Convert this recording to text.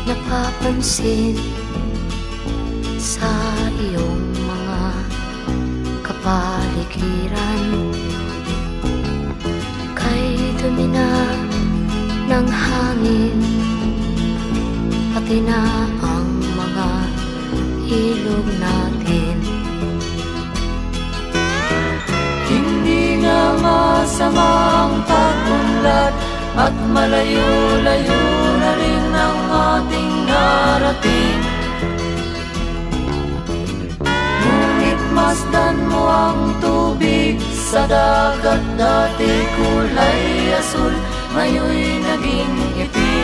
napapansin sa iyong mga kapaligiran. Kay dumi na ng hangin, pati na ang mga ilog natin. Hindi nga masamang pag-unlad at malayo-layo na rin ang ating narating. Ngunit masdan mo ang tubig sa dagat, dati kulay asul, ngayon'y naging itim.